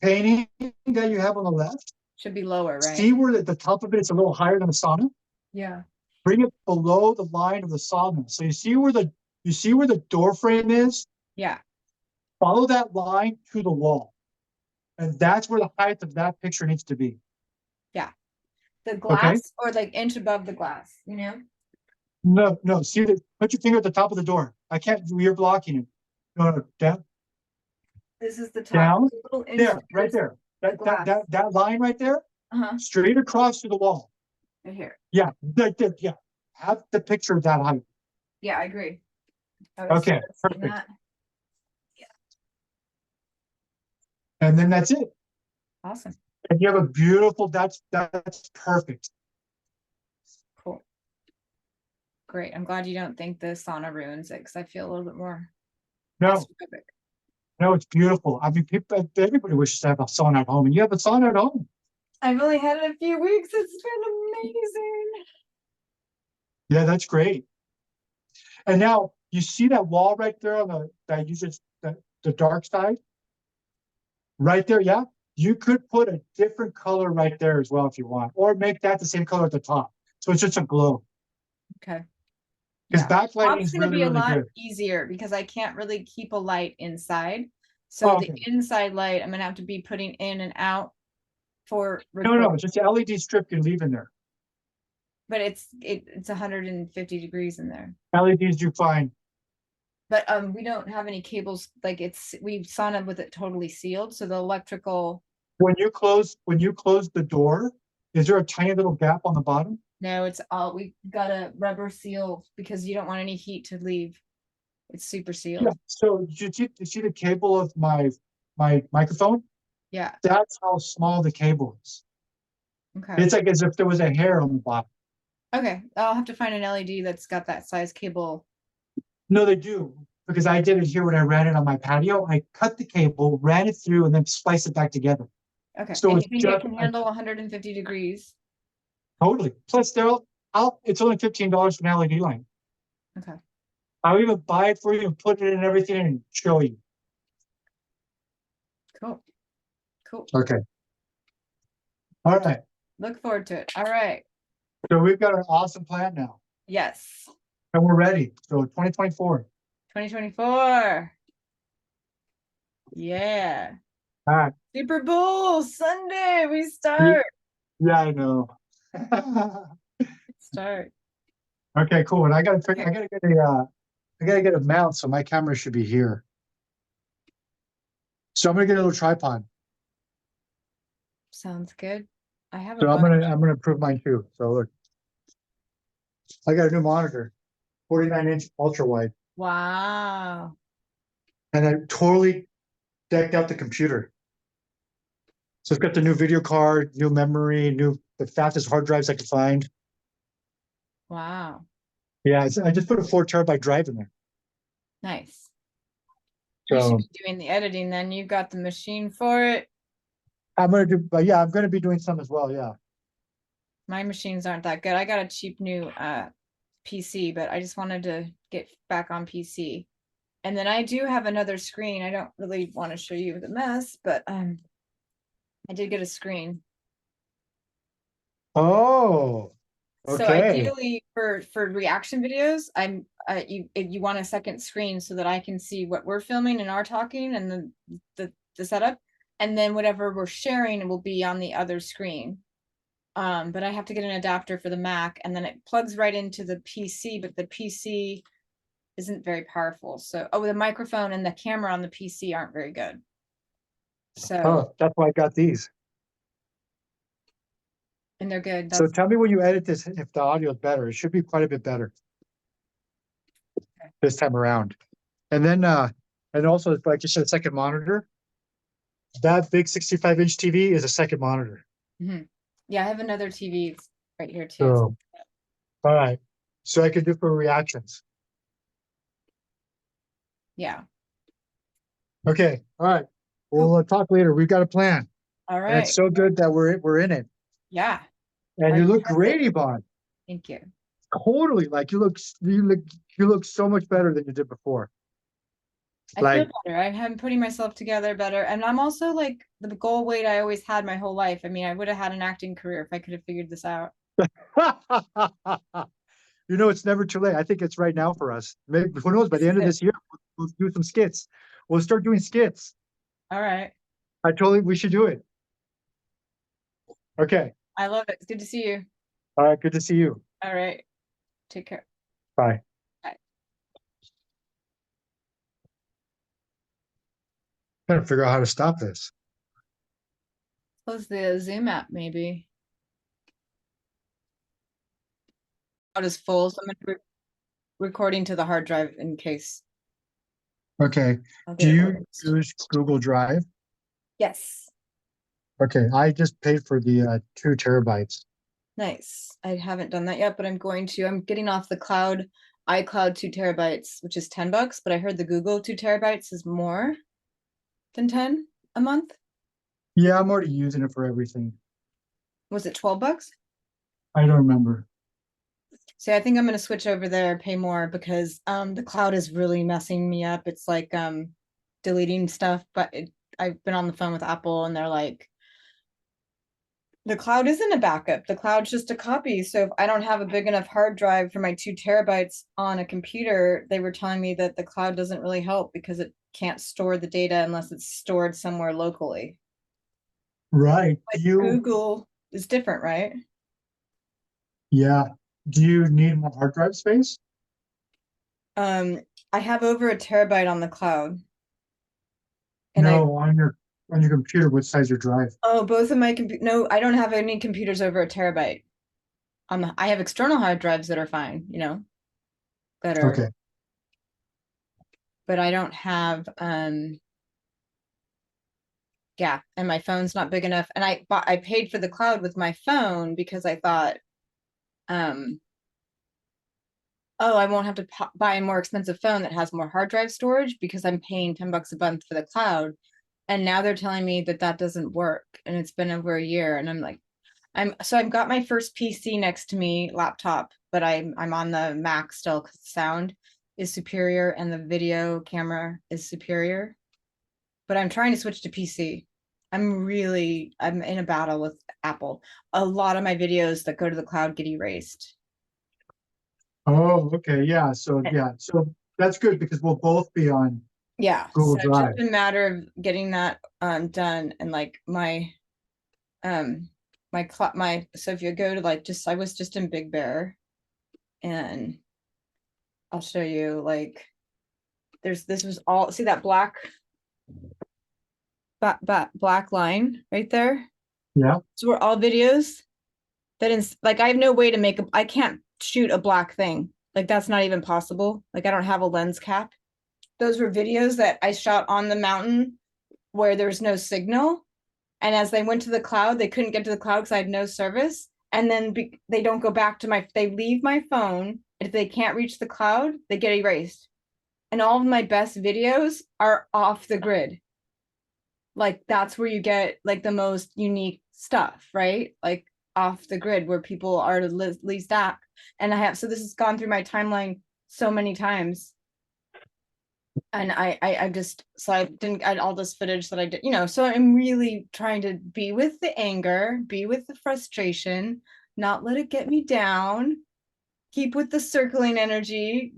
painting that you have on the left should be lower, right? See where the top of it is a little higher than the sauna? Yeah. Bring it below the line of the sauna. So you see where the door frame is? Yeah. Follow that line to the wall. And that's where the height of that picture needs to be. Yeah. The glass or like inch above the glass, No. See, put your finger at the top of the door. I can't, you're blocking it. No, down. This is the top. Down. There, right there. That line right there. Uh-huh. Straight across to the wall. Right here. Yeah, right there. Yeah. Have the picture of that height. Yeah, I agree. Okay, perfect. Yeah. And then that's it. Awesome. And you have a beautiful, that's perfect. Cool. Great. I'm glad you don't think the sauna ruins it because I feel a little bit more. No, it's beautiful. I mean, everybody wishes to have a sauna at home, and you have a sauna at home. I've only had it a few weeks. It's been amazing. Yeah, that's great. And now you see that wall right there on the dark side? Right there, yeah. You could put a different color right there as well if you want, or make that the same color at the top. So it's just a glow. Okay. Because backlighting is going to be really, a lot good. easier because I can't really keep a light inside. So the inside light, I'm going to have to be putting in and out for recording. No, just the LED strip you leave in there. But it's 150 degrees in there. LEDs do fine. But we don't have any cables. Like we've sauna with it totally sealed. So the electrical. When you close the door, is there a tiny little gap on the bottom? No, it's all, we got a rubber seal because you don't want any heat to leave. It's super sealed. Yeah. So you see the cable of my microphone? Yeah. That's how small the cable is. Okay. It's like as if there was a hair on the bottom. Okay. I'll have to find an LED that's got that size cable. No, they do. Because I did it here when I ran it on my patio. I cut the cable, ran it through, and then spliced it back together. Okay. So and you can handle 150 degrees. Totally. Plus, it's only $15 for an LED light. Okay. I'll even buy it for you and put it in everything and show you. Cool. Okay. All right. Look forward to it. All right. So we've got an awesome plan now. Yes. And we're ready. So 2024. 2024. Yeah. All right. Superbowl Sunday. We start. Yeah, I know. Start. Okay, cool. And I gotta get a mount, so my camera should be here. So I'm gonna get a little tripod. Sounds good. I have a So bunch. I'm gonna improve mine too. So look, I got a new monitor, 49-inch ultra wide, Wow. and I totally decked out the computer. So it's got the new video card, new memory, the fastest hard drives I could find. Wow. Yeah, I just put a 4 terabyte drive in there. Nice. You should So be doing the editing then. You got the machine for it. but yeah, I'm gonna be doing some as well. Yeah. My machines aren't that good. I got a cheap new PC, but I just wanted to get back on PC. And then I do have another screen. I don't really want to show you the mess, but I did get a screen. Oh, So okay. ideally for reaction videos, I'm if you want a second screen so that I can see what we're filming and are talking and the setup, and then whatever we're sharing will be on the other screen. But I have to get an adapter for the Mac, and then it plugs right into the PC, but the PC isn't very powerful. So, oh, the microphone and the camera on the PC aren't very good. So, Oh, that's why I got these. and they're good. So That's tell me when you edit this, if the audio is better. It should be quite a bit better this time around. And then, and also, like you said, a second monitor. That big 65-inch TV is a second monitor. mhm. Yeah, I have another TV right here too. So, all right. So I could do for reactions. Yeah. Okay. All right. Cool. We'll talk later. We've got a plan. All And it's right. so good that we're in it. Yeah. And Are you you look present? great, Yvonne. Thank you. Totally. Like you look so much better than you did before. I feel Like better. I'm putting myself together better. And I'm also like the goal weight I always had my whole life. I mean, I would have had an acting career if I could have figured this out. you know, it's never too late. I think it's right now for us. Maybe who knows? By This the is end of it. this year, we'll do some skits. We'll start doing skits. All right. We should do it. Okay. I love it. It's good to see you. All right. Good to see you. All right. Take care. Bye. Bye. Gotta figure out how to stop this. Close the Zoom app, maybe. Not as full, so I'm gonna recording to the hard drive in case Okay. I'll Do get it you organized. use Google Drive? Yes. Okay. I just paid for the 2 terabytes. Nice. I haven't done that yet, but I'm going to. I'm getting off the cloud, iCloud 2 terabytes, which is $10, but I heard the Google 2 terabytes is more than 10 a month. Yeah, I'm already using it for everything. Was it $12? I don't remember. See, I think I'm gonna switch over there, pay more because the cloud is really messing me up. It's like deleting stuff, but I've been on the phone with Apple and they're like, the cloud isn't a backup. The cloud's just a copy. So if I don't have a big enough hard drive for my 2 terabytes on a computer, they were telling me that the cloud doesn't really help because it can't store the data unless it's stored somewhere locally. Right. But Google is different, right? Yeah. Do you need more hard drive space? I have over a terabyte on the cloud. And No, on your computer, what size your drive? both of my no, I don't have any computers over a terabyte. I have external hard drives that are fine, that are, Okay. but I don't have yeah, and my phone's not big enough. And I paid for the cloud with my phone because I thought, oh, I won't have to buy a more expensive phone that has more hard drive storage because I'm paying $10 a month for the cloud. And now they're telling me that that doesn't work, and it's been over a year. And I'm like, I've got my first PC next to me, laptop, but I'm on the Mac still because the sound is superior and the video camera is superior. But I'm trying to switch to PC. I'm in a battle with Apple. A lot of my videos that go to the cloud get erased. Oh, okay. Yeah. So that's good because we'll both be on Yeah, Google so it's just Drive. a matter of getting that done. And like my so if you go to like, just I was just in Big Bear And I'll show you, like, this was all, see that black black line right there? Yeah. So we're all videos that is like, I have no way to make I can't shoot a black thing. Like that's not even possible. Like I don't have a lens cap. Those were videos that I shot on the mountain where there's no signal. And as they went to the cloud, they couldn't get to the cloud because I had no service. And then they don't go back to they leave my phone. If they can't reach the cloud, they get erased. And all of my best videos are off the grid. Like that's where you get like the most unique stuff, right? Like off the grid where people are least at. And I have, so this has gone through my timeline so many times. And I just, so I didn't add all this footage that I did, so I'm really trying to be with the anger, be with the frustration, not let it get me down, keep with the circling energy,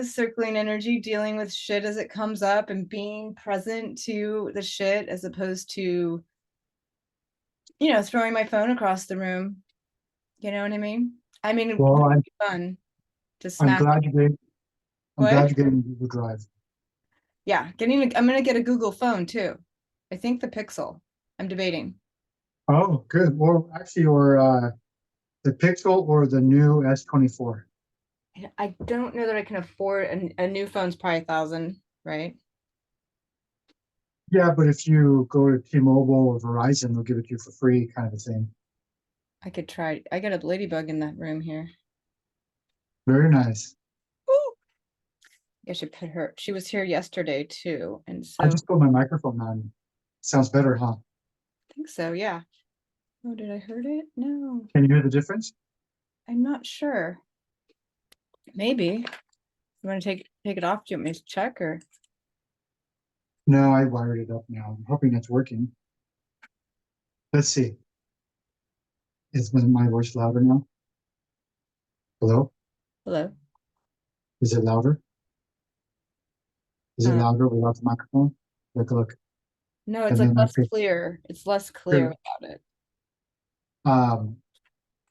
circling energy, dealing with shit as it comes up and being present to the shit as opposed to, throwing my phone across the room. You know what I mean? I mean, it Well, would be fun to I'm smack glad it. you gave. I'm What? glad you're getting Google Drive. Yeah, I'm gonna get a Google phone too. I think the Pixel. I'm debating. Oh, good. Or the Pixel or the new S24. I don't know that I can afford a new phone's probably 1,000, right? Yeah, but if you go to T-Mobile or Verizon, they'll give it to you for free, kind of a thing. I could try. I got a ladybug in that room here. Very nice. Ooh. I should put her. She was here yesterday too, and so I just put my microphone on. Sounds better, huh? I think so. Yeah. Oh, did I hurt it? No, Can you hear the difference? I'm not sure. Maybe. You want to take it off? Do you want me to check or? No, I wired it up now. I'm hoping it's working. Let's see. Is my voice louder now? Hello? Hello. Is it louder? Is it Uh, louder without the microphone? Look. no, it's And like then I less pick. clear. It's less clear Sure. without it. Um,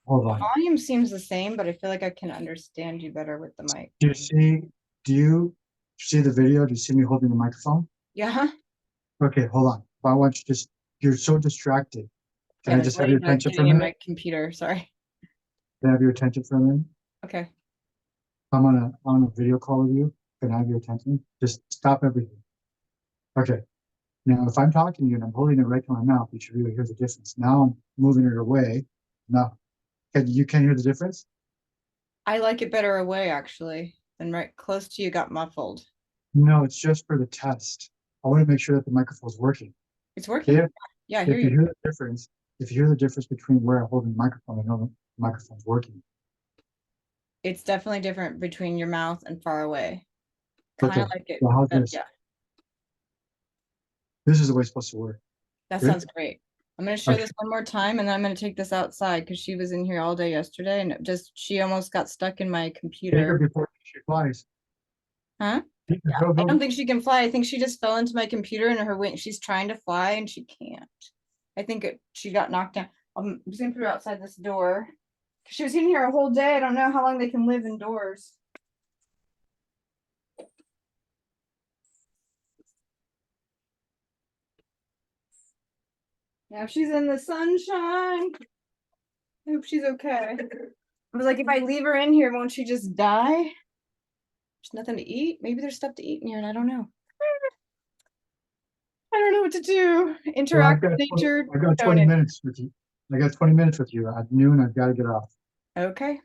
hold on. Volume seems the same, but I feel like I can understand you better with the mic. Do you see? Do you see the video? Do you see me holding the microphone? Yeah. Okay, hold on. I want you to just. You're so distracted. Can Yeah, I there's just a have your ladybug attention for a getting in minute? my computer. Sorry. Can I have your attention for a minute? Okay. I'm on a video call with you. Can I have your attention? Just stop everything. Okay. Now, if I'm talking to you and I'm holding it right to my mouth, you should really hear the difference. Now I'm moving it away. Now, can you hear the difference? I like it better away actually than right close to you got muffled. No, it's just for the test. I want to make sure that the microphone's working. It's working. If Yeah, I hear if you you. hear the difference, if you hear the difference between where I'm holding the microphone, I know the microphone's working. It's definitely different between your mouth and far away. Kind Okay. of like it, Well, how's but this? yeah, This is the way it's supposed to work. that Good. sounds great. I'm gonna show Okay. this one more time and then I'm gonna take this outside because she was in here all day yesterday and she almost got stuck in my Take her computer. before she flies. Huh? Take her, Yeah, go, I go. don't think she can fly. I think she just fell into my computer and her wing. She's trying to fly and she can't. I think she got knocked down. I'm just gonna put her outside this door. She was in here a whole day. I don't know how long they can live indoors. Now she's in the sunshine. I hope she's okay. I was like, if I leave her in here, won't she just die? There's nothing to eat. Maybe there's stuff to eat in here, and I don't know. I don't know what to do. Well, Interact with nature. I got Don't 20 minutes with you. I got 20 minutes with you. At noon, I've got to get off. Okay.